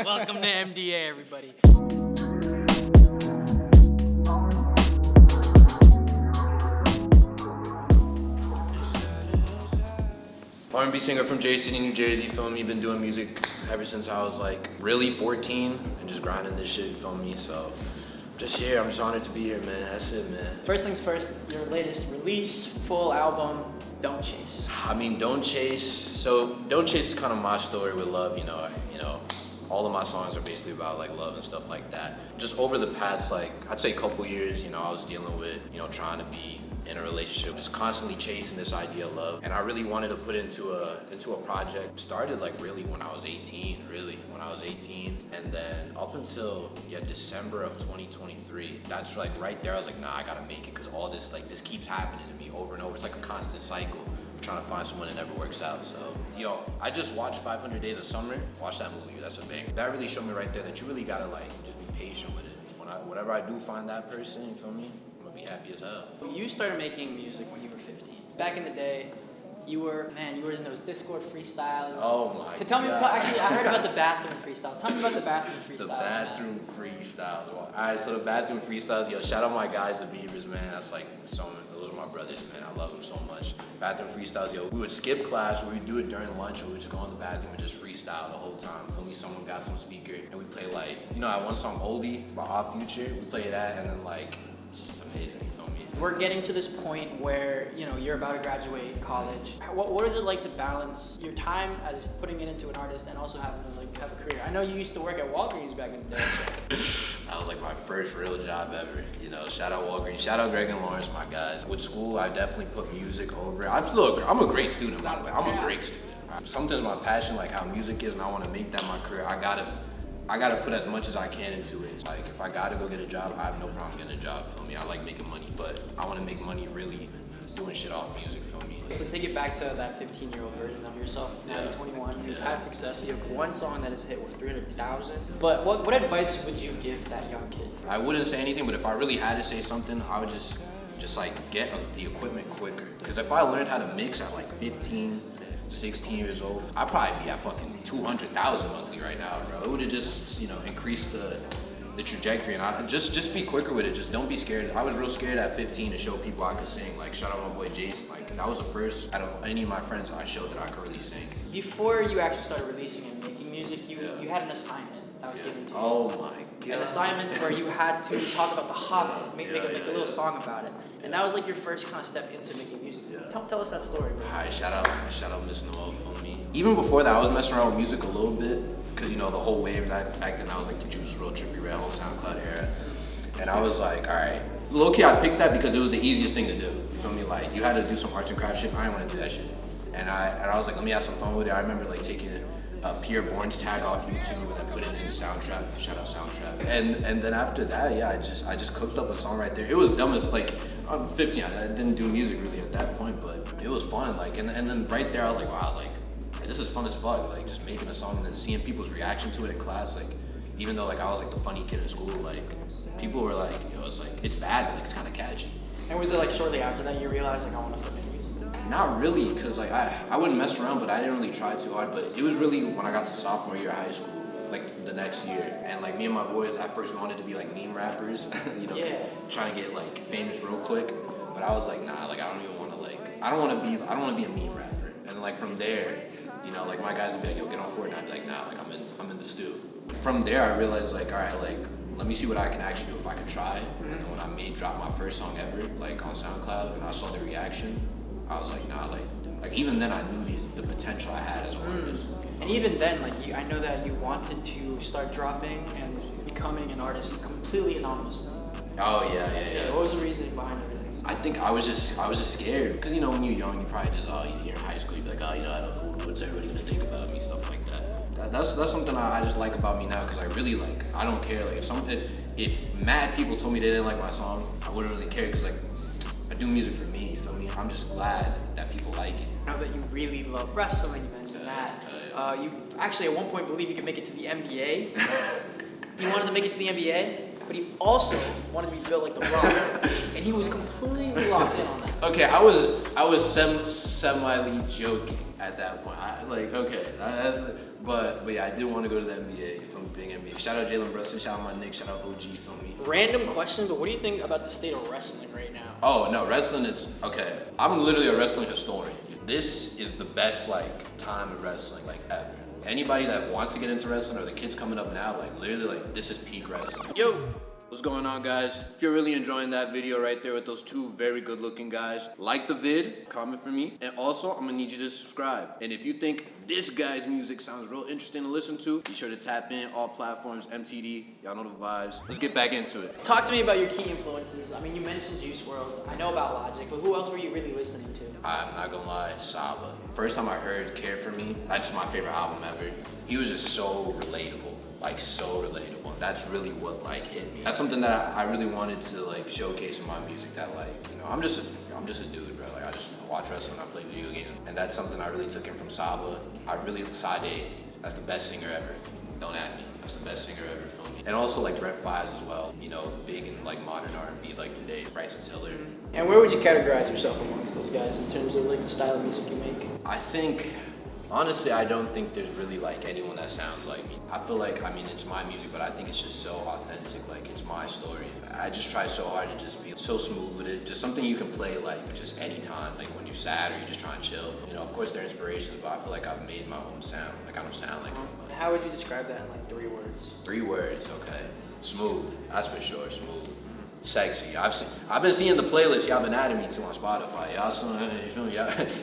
Welcome to MDA, everybody. R&B singer from J City, New Jersey, feel me? Been doing music ever since I was like really 14 and just grinding this shit, feel me? So just here, I'm just honored to be here, man. That's it, man. First things first, your latest release, full album, Don't Chase. I mean, Don't Chase. So Don't Chase is kind of my story with love, you know. All of my songs are basically about like love and stuff like that. Just over the past like, I'd say couple years, you know, I was dealing with, trying to be in a relationship, just constantly chasing this idea of love. And I really wanted to put into a project. Started like really when I was 18, And then up until December of 2023, that's like right there, I was like, nah, I gotta make it, because all this keeps happening to me over and over. It's like a constant cycle. Trying to find someone that never works out. So, I just watched 500 Days of Summer. Watch that movie, that's a banger. That really showed me right there that you really gotta like just be patient with it. Whenever I do find that person, you feel me? I'm gonna be happy as hell. You started making music when you were 15. Back in the day, you were in those Discord freestyles. Oh my God. Actually, I heard about the bathroom freestyles. Tell me about the bathroom freestyles. The bathroom freestyles. All right, so the bathroom freestyles, shout out my guys, the Beavers, man. That's like those are my brothers, man. I love them so much. Bathroom freestyles, we would skip class, or we'd do it during lunch, or we'd just go in the bathroom and just freestyle the whole time. Only someone got some speaker, and we play like, I one song, Oldie, by Off Future. We play that, and then like, it's just amazing, you feel me? We're getting to this point where, you're about to graduate college. What is it like to balance your time as putting it into an artist and also having to have a career? I know you used to work at Walgreens back in the day. That was like my first real job ever. Shout out Walgreens, shout out Greg and Lawrence, my guys. With school, I definitely put music over it. I'm a great student, by the way. I'm a great student. Something's my passion, like how music is, and I want to make that my career. I gotta put as much as I can into it. Like, if I gotta go get a job, I have no problem getting a job, feel me? I like making money, but I wanna make money really doing shit off music, feel me? So take it back to that 15-year-old version of yourself. Now you're 21, you've had success, you have one song that has hit with 300,000. But what advice would you give that young kid? I wouldn't say anything, but if I really had to say something, I would just like get the equipment quicker. Because if I learned how to mix at like 15, 16 years old, I'd probably be at fucking 200,000 monthly right now, bro. It would have just, increased the trajectory, and I just be quicker with it. Just don't be scared. I was real scared at 15 to show people I could sing. Like, shout out my boy Jason. Like, that was the first out of any of my friends I showed that I could really sing. Before you actually started releasing and making music, you had an assignment that was given to you. Oh my God. An assignment where you had to talk about the hobby, make a little song about it. And that was like your first kind of step into making music. Tell us that story, bro. Alright, shout out Miss Noel for me. Even before that, I was messing around with music a little bit, because the whole wave back then, I was like the Juice WRLD, Trippie Redd, whole SoundCloud era. And I was like, alright. Low key, I picked that because it was the easiest thing to do. You feel me? Like, you had to do some arts and crafts shit. I didn't want to do that shit. And I was like, let me have some fun with it. I remember like taking Pierre Bourne's tag off YouTube and I put it in Soundtrap. Shout out Soundtrap. And then after that, I just cooked up a song right there. It was dumb as like, I'm 15. I didn't do music really at that point, but it was fun. Like, and then right there, I was like, wow, like this is fun as fuck. Like, just making a song and then seeing people's reaction to it in class. Like, even though like I was like the funny kid in school, like people were like, it's like, it's bad, but like, it's kind of catchy. And was it like shortly after that you realized like I want to start making music? Not really, because like I wouldn't mess around, but I didn't really try too hard. But it was really when I got to sophomore year of high school, like the next year, and like me and my boys at first wanted to be like meme rappers, trying to get like famous real quick. But I was like, nah, like I don't even want to I don't want to be a meme rapper. And like from there, like my guys would be like, yo, get on Fortnite. I'd be like, nah, like I'm in the stew. From there, I realized like, all right, like let me see what I can actually do if I can try. And then when I dropped my first song ever, like on SoundCloud, and I saw the reaction, I was like, nah, like even then I knew the potential I had as an artist. And even then, like I know that you wanted to start dropping and becoming an artist completely anonymous. Oh yeah. What was the reasoning behind everything? I think I was just scared, because when you're young, you probably just you're in high school, you'd be like, I don't know, what's everybody gonna think about me, stuff like that. That's something I just like about me now, because I really I don't care. Like if mad people told me they didn't like my song, I wouldn't really care, because like I do music for me, you feel me? I'm just glad that people like it. Now that you really love wrestling, you mentioned that. You actually at one point believed you could make it to the NBA. You wanted to make it to the NBA, but he also wanted to be built like The Rock, and he was completely locked in on that. Okay, I was semi-joking. at that point. But yeah, I did want to go to the NBA, you feel me, being NBA. Shout out Jalen Brunson, shout out my Knicks, shout out OG, you feel me. Random question, but what do you think about the state of wrestling right now? Oh no, wrestling is, okay, I'm literally a wrestling historian. This is the best like time of wrestling like ever. Anybody that wants to get into wrestling or the kids coming up now, like literally like this is peak wrestling. Yo! What's going on, guys? If you're really enjoying that video right there with those two very good looking guys, like the vid, comment for me, and also I'm gonna need you to subscribe. And if you think this guy's music sounds real interesting to listen to, be sure to tap in all platforms, MTD, y'all know the vibes. Let's get back into it. Talk to me about your key influences. I mean, you mentioned Juice WRLD. I know about Logic, but who else were you really listening to? I'm not gonna lie, Saba. First time I heard Care For Me, that's my favorite album ever. He was just so relatable, like so relatable. That's really what like hit me. That's something that I really wanted to like showcase in my music, that like, you know, I'm just a dude, bro. Like I just watch wrestling, I play video games. And that's something I really took in from Saba. I really, Sade, that's the best singer ever. Don't at me, that's the best singer ever, feel me. And also like Rep 5 as well, you know, big in like modern R&B like today, Bryson Tiller. And where would you categorize yourself amongst those guys in terms of like the style of music you make? I think, honestly, I don't think there's really like anyone that sounds like me. I feel like, I mean, it's my music, but I think it's just so authentic, like it's my story. I just try so hard to just be so smooth with it, just something you can play like just anytime, like when you're sad or you're just trying to chill. You know, of course they're inspirations, but I feel like I've made my own sound. Like I don't sound like it. How would you describe that in like 3 words? 3 words, okay. Smooth, that's for sure, smooth. Sexy. I've been seeing the playlist y'all been adding me to on Spotify. Y'all some, you feel me?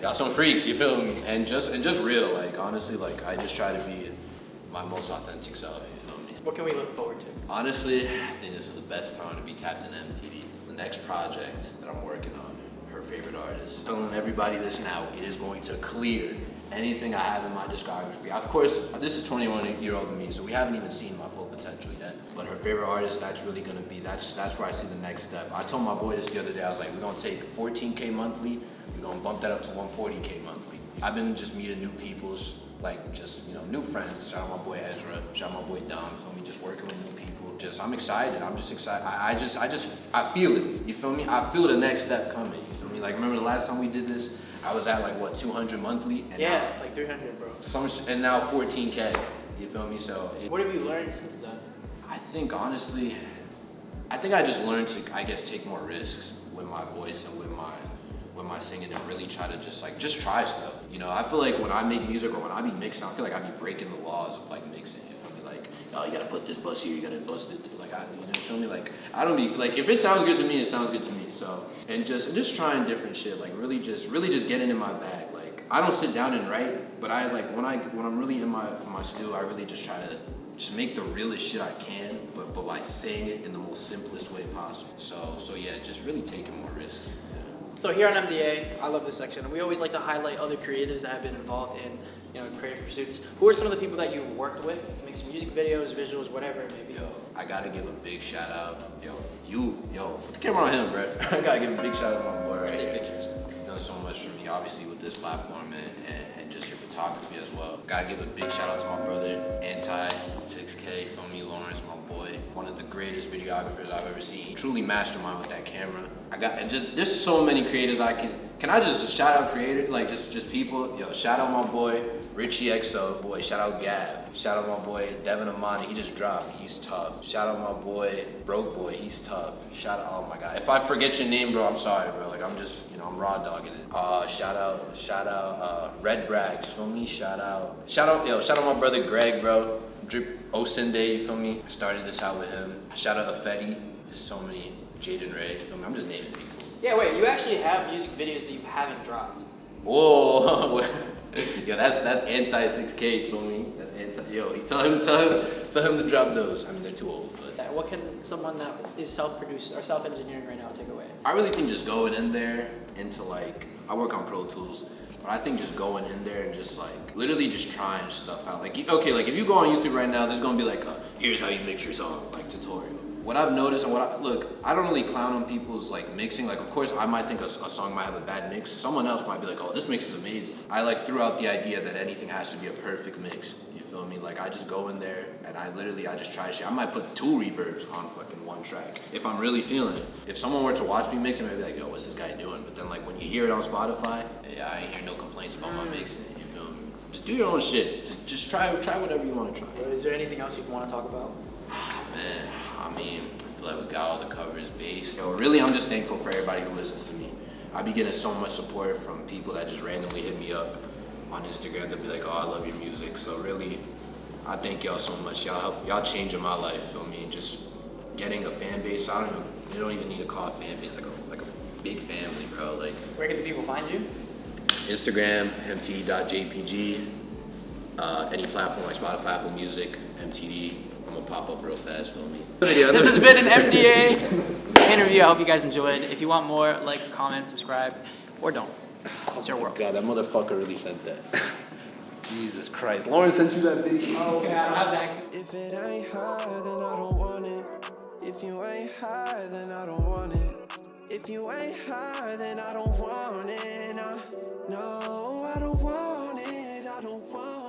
Y'all some freaks, you feel me? And just real, like honestly, like I just try to be my most authentic self, you feel me? What can we look forward to? Honestly, I think this is the best time to be tapped in MTD. The next project that I'm working on, her favorite artist. Telling everybody this now, it is going to clear anything I have in my discography. Of course, this is 21-year-old me, so we haven't even seen my full potential yet. But her favorite artist, that's really gonna be, that's where I see the next step. I told my boy this the other day, I was like, we're gonna take 14K monthly, we're gonna bump that up to 140K monthly. I've been just meeting new peoples, like just, you know, new friends. Shout out my boy Ezra, shout out my boy Dom, feel me, just working with new people. I'm excited, I'm just excited. I feel it, you feel me? I feel the next step coming, you feel me? Like remember the last time we did this? I was at like what, 200 monthly? And yeah, now, like 300, bro. And now 14K, you feel me? So. What have you learned since then? I think honestly, I just learned to, I guess, take more risks with my voice and with my singing and really try to just try stuff. You know, I feel like when I make music or when I be mixing, I feel like I be breaking the laws of like mixing. You feel me? Like, oh, you gotta put this bus here, you gotta bust it. Like, you know, feel me? Like, I don't be like, if it sounds good to me, it sounds good to me. So, and just trying different shit. Like, really just getting in my bag. Like, I don't sit down and write, but I like when I'm really in my studio, I really just try to just make the realest shit I can, but by saying it in the most simplest way possible. So yeah, just really taking more risks. Yeah. So here on MDA, I love this section. We always like to highlight other creatives that have been involved in, you know, creative pursuits. Who are some of the people that you worked with to make some music videos, visuals, whatever it may be? Yo, I gotta give a big shout out. Put the camera on him, bro. I gotta give a big shout out to my boy right here. Pictures. He's done so much for me, obviously with this platform and just your photography as well. Gotta give a big shout out to my brother, Anti6K, feel me, Lawrence, my boy. One of the greatest videographers I've ever seen. He truly mastermind with that camera. There's so many creators can I just shout out creators, like just people? Yo, shout out my boy, Richie XO, boy, shout out Gab. Shout out my boy, Devin Amani, he just dropped, he's tough. Shout out my boy, Broke Boy, he's tough. Shout out, oh my God. If I forget your name, bro, I'm sorry, bro. Like, I'm just, you know, I'm raw dogging it. Shout out, Red Brags, feel me? Shout out my brother Greg, bro. Drip Osinde, you feel me? I started this out with him. Shout out to Fetty. There's so many, Jaden Ray, you feel me? I'm just naming people. Yeah, wait, you actually have music videos that you haven't dropped. Whoa. Yo, that's Anti6K, you feel me? Tell him to drop those. I mean, they're too old, but. What can someone that is self-produced or self-engineering right now take away? I really think just going in there into like, I work on Pro Tools, but I think just going in there and just like, literally just trying stuff out. Like, okay, like if you go on YouTube right now, there's gonna be like, here's how you mix your song, like tutorial. What I've noticed and I don't really clown on people's like mixing. Like, of course, I might think a song might have a bad mix. Someone else might be like, oh, this mix is amazing. I like threw out the idea that anything has to be a perfect mix. You feel me? Like, I just go in there and I just try shit. I might put 2 reverbs on fucking 1 track if I'm really feeling it. If someone were to watch me mix, they might be like, yo, what's this guy doing? But then like when you hear it on Spotify, yeah, I ain't hear no complaints about my mixing. Just do your own shit. Just try whatever you want to try. Is there anything else you want to talk about? Man, I mean, I feel like we got all the covers based. Yo, really, I'm just thankful for everybody who listens to me. I be getting so much support from people that just randomly hit me up on Instagram to be like, oh, I love your music. So really, I thank y'all so much. Y'all changing my life. Feel me? Just getting a fan base. You don't even need to call it fan base, like a big family, bro. Like, Where can the people find you? Instagram, mt.jpg, any platform like Spotify, Apple Music, MTD. I'm gonna pop up real fast, feel me? This has been an MDA interview. I hope you guys enjoyed. If you want more, like, comment, subscribe, or don't. It's your world. God, that motherfucker really sent that. Jesus Christ. Lauren sent you that video? Oh, yeah, I have that. If it ain't high, then I don't want it. If you ain't high, then I don't want it. If you ain't high, then I don't want it. No, I don't want it. I don't want it.